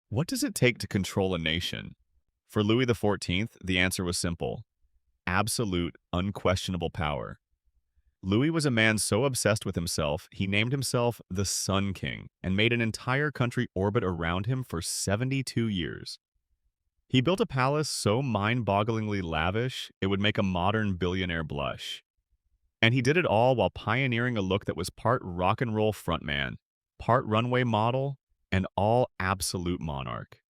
What does it take to control a nation? For Louis XIV, the answer was simple: absolute, unquestionable power. Louis was a man so obsessed with himself, he named himself the Sun King and made an entire country orbit around him for 72 years. He built a palace so mind-bogglingly lavish, it would make a modern billionaire blush. And he did it all while pioneering a look that was part rock and roll frontman, part runway model, and all absolute monarch.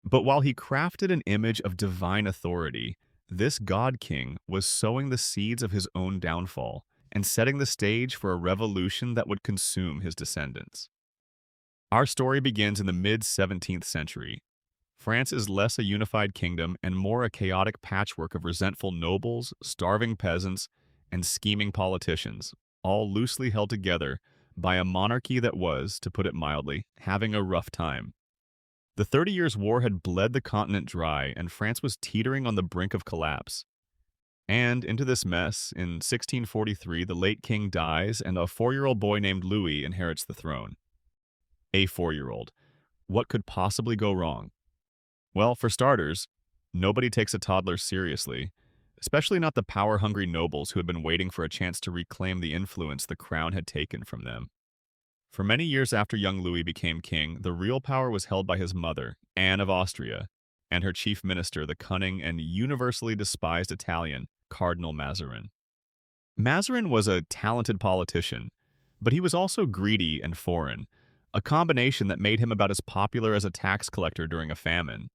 But while he crafted an image of divine authority, this God King was sowing the seeds of his own downfall and setting the stage for a revolution that would consume his descendants. Our story begins in the mid-17th century. France is less a unified kingdom and more a chaotic patchwork of resentful nobles, starving peasants, and scheming politicians, all loosely held together by a monarchy that was, to put it mildly, having a rough time. The 30 Years' War had bled the continent dry, and France was teetering on the brink of collapse. And into this mess, in 1643, the late king dies, and a 4-year-old boy named Louis inherits the throne. A 4-year-old. What could possibly go wrong? Well, for starters, nobody takes a toddler seriously, especially not the power-hungry nobles who had been waiting for a chance to reclaim the influence the crown had taken from them. For many years after young Louis became king, the real power was held by his mother, Anne of Austria, and her chief minister, the cunning and universally despised Italian, Cardinal Mazarin. Mazarin was a talented politician, but he was also greedy and foreign, a combination that made him about as popular as a tax collector during a famine.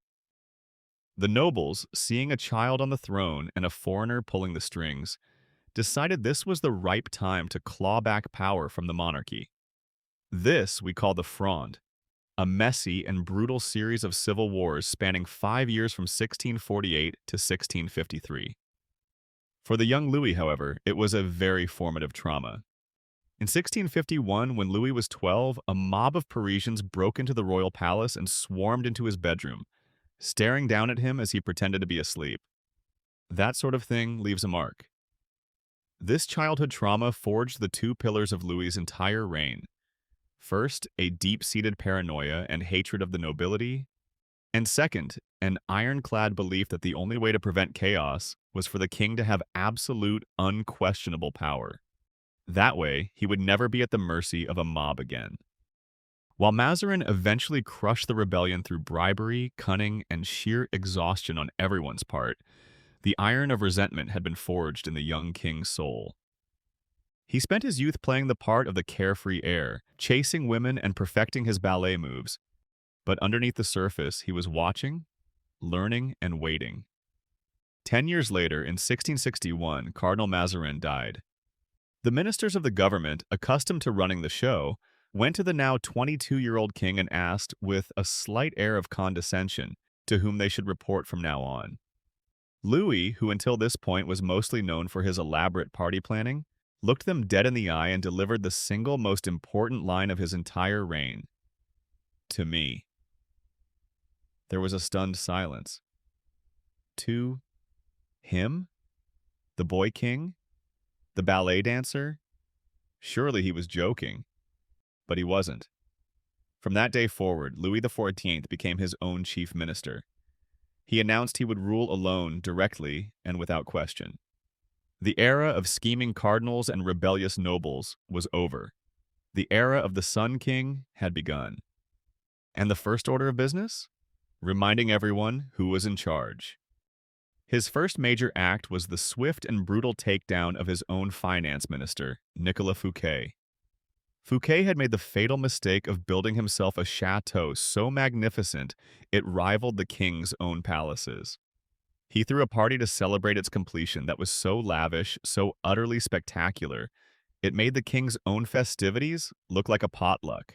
The nobles, seeing a child on the throne and a foreigner pulling the strings, decided this was the ripe time to claw back power from the monarchy. This we call the Fronde, a messy and brutal series of civil wars spanning 5 years from 1648 to 1653. For the young Louis, however, it was a very formative trauma. In 1651, when Louis was 12, a mob of Parisians broke into the royal palace and swarmed into his bedroom, staring down at him as he pretended to be asleep. That sort of thing leaves a mark. This childhood trauma forged the two pillars of Louis's entire reign. First, a deep-seated paranoia and hatred of the nobility, and second, an ironclad belief that the only way to prevent chaos was for the king to have absolute, unquestionable power. That way, he would never be at the mercy of a mob again. While Mazarin eventually crushed the rebellion through bribery, cunning, and sheer exhaustion on everyone's part, the iron of resentment had been forged in the young king's soul. He spent his youth playing the part of the carefree heir, chasing women and perfecting his ballet moves. But underneath the surface, he was watching, learning, and waiting. 10 years later, in 1661, Cardinal Mazarin died. The ministers of the government, accustomed to running the show, went to the now 22-year-old king and asked, with a slight air of condescension, to whom they should report from now on. Louis, who until this point was mostly known for his elaborate party planning, looked them dead in the eye and delivered the single most important line of his entire reign. To me. There was a stunned silence. To him? The boy king? The ballet dancer? Surely he was joking. But he wasn't. From that day forward, Louis XIV became his own chief minister. He announced he would rule alone, directly, and without question. The era of scheming cardinals and rebellious nobles was over. The era of the Sun King had begun. And the first order of business? Reminding everyone who was in charge. His first major act was the swift and brutal takedown of his own finance minister, Nicolas Fouquet. Fouquet had made the fatal mistake of building himself a chateau so magnificent it rivaled the king's own palaces. He threw a party to celebrate its completion that was so lavish, so utterly spectacular, it made the king's own festivities look like a potluck.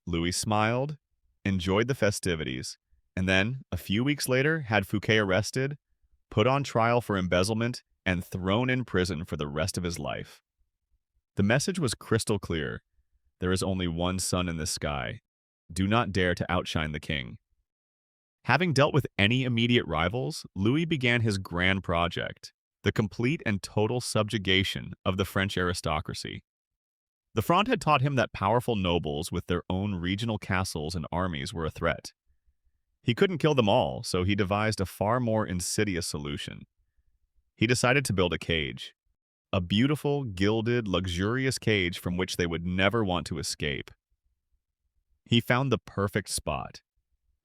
Louis smiled, enjoyed the festivities, and then, a few weeks later, had Fouquet arrested, put on trial for embezzlement, and thrown in prison for the rest of his life. The message was crystal clear. There is only one sun in the sky. Do not dare to outshine the king. Having dealt with any immediate rivals, Louis began his grand project, the complete and total subjugation of the French aristocracy. The Fronde had taught him that powerful nobles with their own regional castles and armies were a threat. He couldn't kill them all, so he devised a far more insidious solution. He decided to build a cage. A beautiful, gilded, luxurious cage from which they would never want to escape. He found the perfect spot.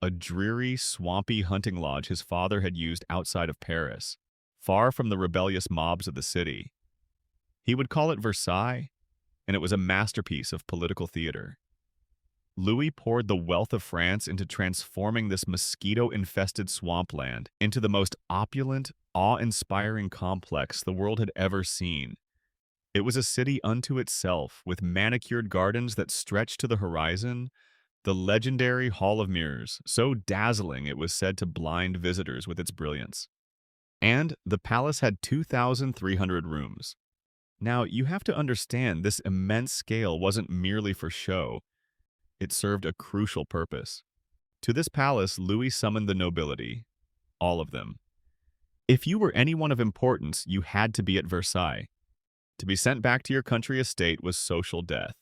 A dreary, swampy hunting lodge his father had used outside of Paris, far from the rebellious mobs of the city. He would call it Versailles, and it was a masterpiece of political theater. Louis poured the wealth of France into transforming this mosquito-infested swampland into the most opulent, awe-inspiring complex the world had ever seen. It was a city unto itself, with manicured gardens that stretched to the horizon, the legendary Hall of Mirrors, so dazzling it was said to blind visitors with its brilliance. And the palace had 2,300 rooms. Now, you have to understand this immense scale wasn't merely for show. It served a crucial purpose. To this palace, Louis summoned the nobility, all of them. If you were anyone of importance, you had to be at Versailles. To be sent back to your country estate was social death.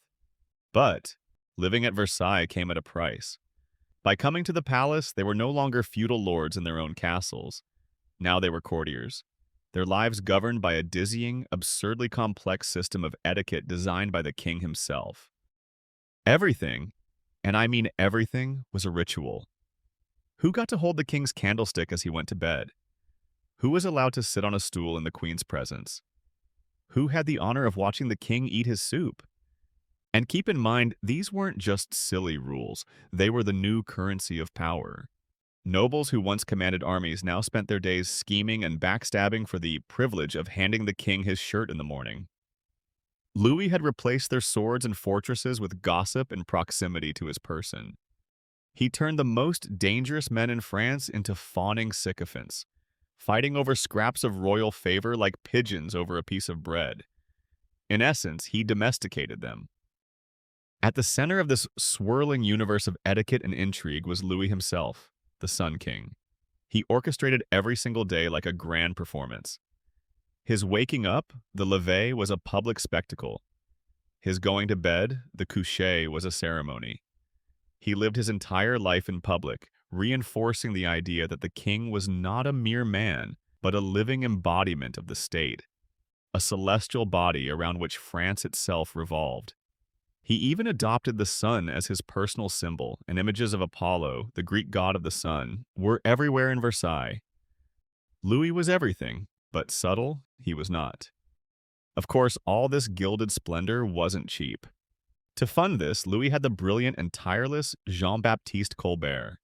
But living at Versailles came at a price. By coming to the palace, they were no longer feudal lords in their own castles. Now they were courtiers, their lives governed by a dizzying, absurdly complex system of etiquette designed by the king himself. Everything, and I mean everything, was a ritual. Who got to hold the king's candlestick as he went to bed? Who was allowed to sit on a stool in the queen's presence? Who had the honor of watching the king eat his soup? And keep in mind, these weren't just silly rules. They were the new currency of power. Nobles who once commanded armies now spent their days scheming and backstabbing for the privilege of handing the king his shirt in the morning. Louis had replaced their swords and fortresses with gossip and proximity to his person. He turned the most dangerous men in France into fawning sycophants, fighting over scraps of royal favor like pigeons over a piece of bread. In essence, he domesticated them. At the center of this swirling universe of etiquette and intrigue was Louis himself, the Sun King. He orchestrated every single day like a grand performance. His waking up, the lever, was a public spectacle. His going to bed, the coucher, was a ceremony. He lived his entire life in public, reinforcing the idea that the king was not a mere man, but a living embodiment of the state, a celestial body around which France itself revolved. He even adopted the sun as his personal symbol, and images of Apollo, the Greek god of the sun, were everywhere in Versailles. Louis was everything, but subtle, he was not. Of course, all this gilded splendor wasn't cheap. To fund this, Louis had the brilliant and tireless Jean-Baptiste Colbert.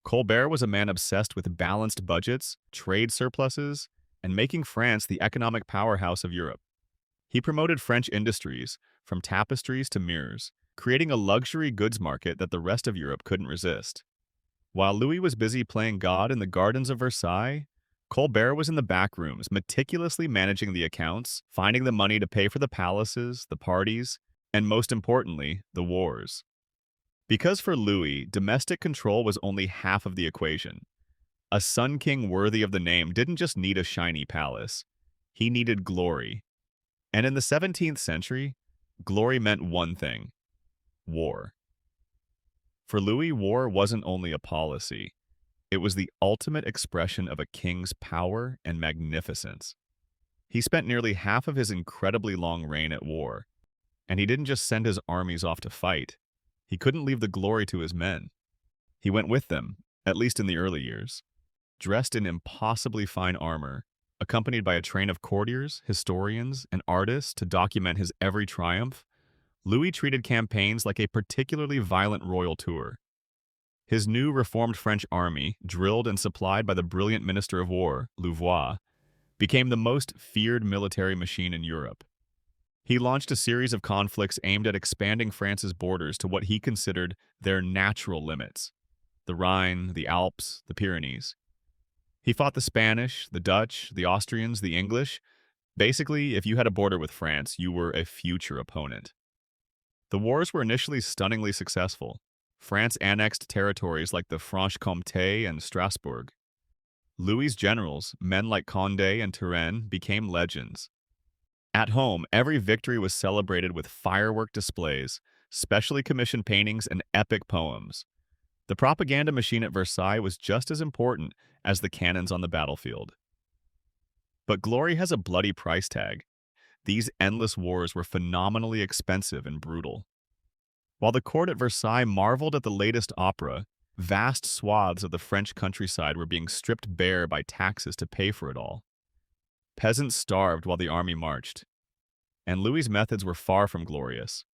Colbert was a man obsessed with balanced budgets, trade surpluses, and making France the economic powerhouse of Europe. He promoted French industries, from tapestries to mirrors, creating a luxury goods market that the rest of Europe couldn't resist. While Louis was busy playing God in the gardens of Versailles, Colbert was in the back rooms, meticulously managing the accounts, finding the money to pay for the palaces, the parties, and most importantly, the wars. Because for Louis, domestic control was only half of the equation. A Sun King worthy of the name didn't just need a shiny palace. He needed glory. And in the 17th century, glory meant one thing: war. For Louis, war wasn't only a policy. It was the ultimate expression of a king's power and magnificence. He spent nearly half of his incredibly long reign at war, and he didn't just send his armies off to fight. He couldn't leave the glory to his men. He went with them, at least in the early years, dressed in impossibly fine armor, accompanied by a train of courtiers, historians, and artists to document his every triumph. Louis treated campaigns like a particularly violent royal tour. His new reformed French army, drilled and supplied by the brilliant Minister of War, Louvois, became the most feared military machine in Europe. He launched a series of conflicts aimed at expanding France's borders to what he considered their natural limits: the Rhine, the Alps, the Pyrenees. He fought the Spanish, the Dutch, the Austrians, the English. Basically, if you had a border with France, you were a future opponent. The wars were initially stunningly successful. France annexed territories like the Franche-Comté and Strasbourg. Louis's generals, men like Condé and Turenne, became legends. At home, every victory was celebrated with firework displays, specially commissioned paintings, and epic poems. The propaganda machine at Versailles was just as important as the cannons on the battlefield. But glory has a bloody price tag. These endless wars were phenomenally expensive and brutal. While the court at Versailles marveled at the latest opera, vast swaths of the French countryside were being stripped bare by taxes to pay for it all. Peasants starved while the army marched, and Louis's methods were far from glorious.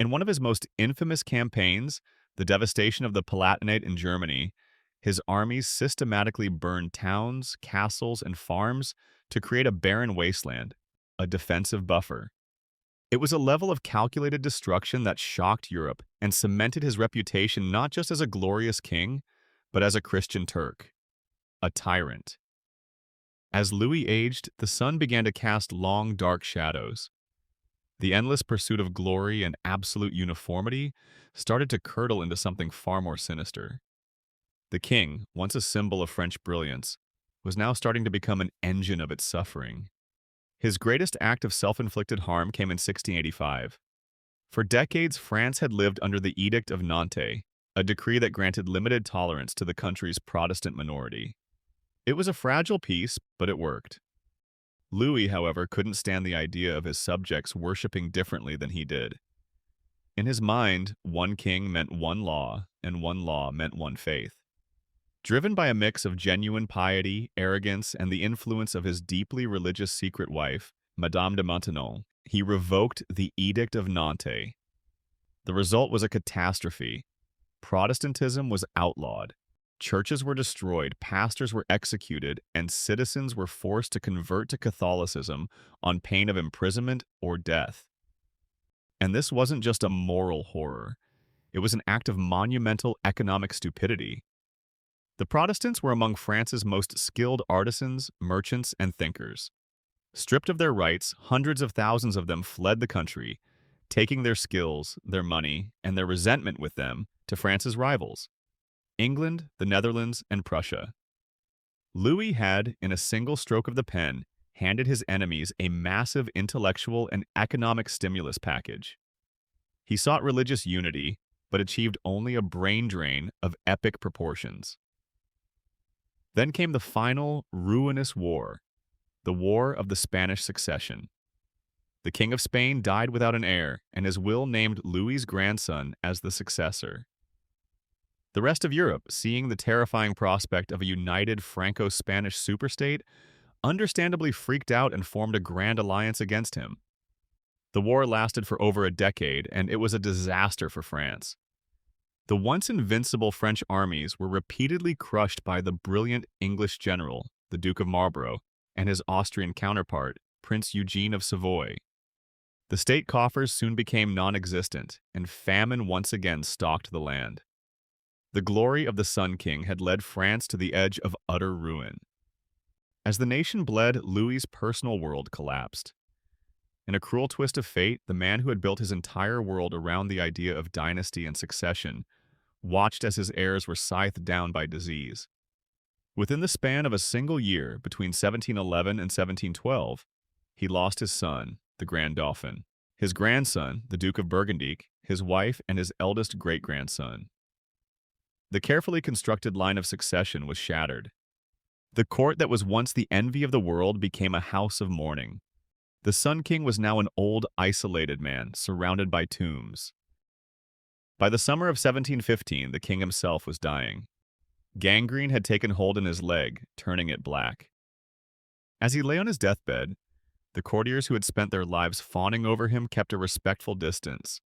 In one of his most infamous campaigns, the devastation of the Palatinate in Germany, his armies systematically burned towns, castles, and farms to create a barren wasteland, a defensive buffer. It was a level of calculated destruction that shocked Europe and cemented his reputation not just as a glorious king, but as a Christian Turk, a tyrant. As Louis aged, the sun began to cast long, dark shadows. The endless pursuit of glory and absolute uniformity started to curdle into something far more sinister. The king, once a symbol of French brilliance, was now starting to become an engine of its suffering. His greatest act of self-inflicted harm came in 1685. For decades, France had lived under the Edict of Nantes, a decree that granted limited tolerance to the country's Protestant minority. It was a fragile peace, but it worked. Louis, however, couldn't stand the idea of his subjects worshipping differently than he did. In his mind, one king meant one law, and one law meant one faith. Driven by a mix of genuine piety, arrogance, and the influence of his deeply religious secret wife, Madame de Maintenon, he revoked the Edict of Nantes. The result was a catastrophe. Protestantism was outlawed. Churches were destroyed, pastors were executed, and citizens were forced to convert to Catholicism on pain of imprisonment or death. And this wasn't just a moral horror. It was an act of monumental economic stupidity. The Protestants were among France's most skilled artisans, merchants, and thinkers. Stripped of their rights, hundreds of thousands of them fled the country, taking their skills, their money, and their resentment with them to France's rivals, England, the Netherlands, and Prussia. Louis had, in a single stroke of the pen, handed his enemies a massive intellectual and economic stimulus package. He sought religious unity, but achieved only a brain drain of epic proportions. Then came the final, ruinous war, the War of the Spanish Succession. The King of Spain died without an heir, and his will named Louis's grandson as the successor. The rest of Europe, seeing the terrifying prospect of a united Franco-Spanish superstate, understandably freaked out and formed a grand alliance against him. The war lasted for over a decade, and it was a disaster for France. The once invincible French armies were repeatedly crushed by the brilliant English general, the Duke of Marlborough, and his Austrian counterpart, Prince Eugene of Savoy. The state coffers soon became non-existent, and famine once again stalked the land. The glory of the Sun King had led France to the edge of utter ruin. As the nation bled, Louis's personal world collapsed. In a cruel twist of fate, the man who had built his entire world around the idea of dynasty and succession watched as his heirs were scythed down by disease. Within the span of a single year, between 1711 and 1712, he lost his son, the Grand Dauphin, his grandson, the Duke of Burgundy, his wife, and his eldest great-grandson. The carefully constructed line of succession was shattered. The court that was once the envy of the world became a house of mourning. The Sun King was now an old, isolated man, surrounded by tombs. By the summer of 1715, the king himself was dying. Gangrene had taken hold in his leg, turning it black. As he lay on his deathbed, the courtiers who had spent their lives fawning over him kept a respectful distance,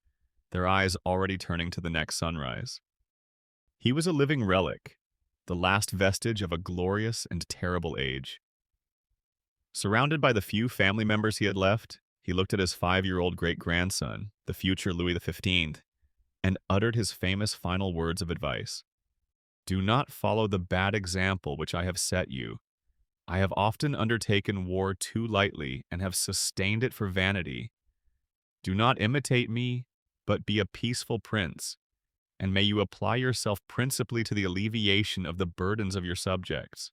their eyes already turning to the next sunrise. He was a living relic, the last vestige of a glorious and terrible age. Surrounded by the few family members he had left, he looked at his 5-year-old great-grandson, the future Louis XV, and uttered his famous final words of advice. "Do not follow the bad example which I have set you. I have often undertaken war too lightly and have sustained it for vanity. Do not imitate me, but be a peaceful prince, and may you apply yourself principally to the alleviation of the burdens of your subjects."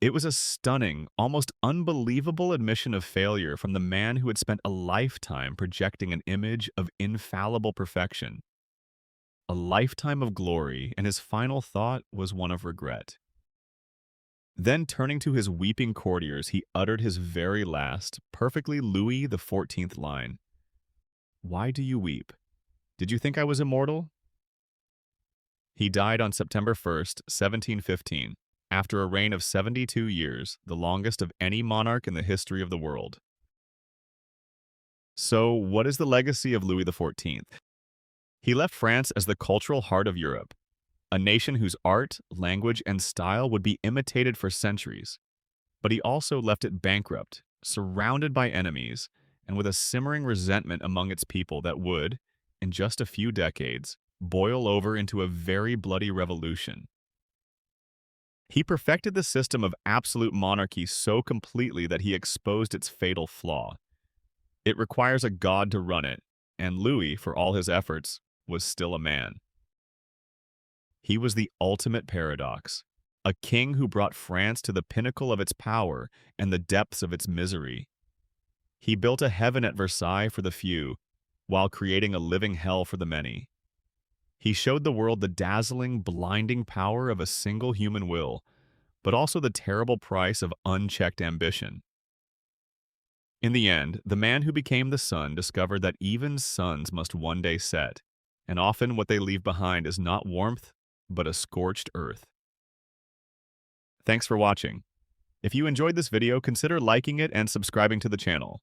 It was a stunning, almost unbelievable admission of failure from the man who had spent a lifetime projecting an image of infallible perfection. A lifetime of glory, and his final thought was one of regret. Then, turning to his weeping courtiers, he uttered his very last, perfectly Louis XIV line. "Why do you weep? Did you think I was immortal?" He died on September 1st, 1715, after a reign of 72 years, the longest of any monarch in the history of the world. So, what is the legacy of Louis XIV? He left France as the cultural heart of Europe, a nation whose art, language, and style would be imitated for centuries. But he also left it bankrupt, surrounded by enemies, and with a simmering resentment among its people that would, in just a few decades, boil over into a very bloody revolution. He perfected the system of absolute monarchy so completely that he exposed its fatal flaw. It requires a god to run it, and Louis, for all his efforts, was still a man. He was the ultimate paradox, a king who brought France to the pinnacle of its power and the depths of its misery. He built a heaven at Versailles for the few, while creating a living hell for the many. He showed the world the dazzling, blinding power of a single human will, but also the terrible price of unchecked ambition. In the end, the man who became the sun discovered that even suns must one day set, and often what they leave behind is not warmth, but a scorched earth. Thanks for watching. If you enjoyed this video, consider liking it and subscribing to the channel.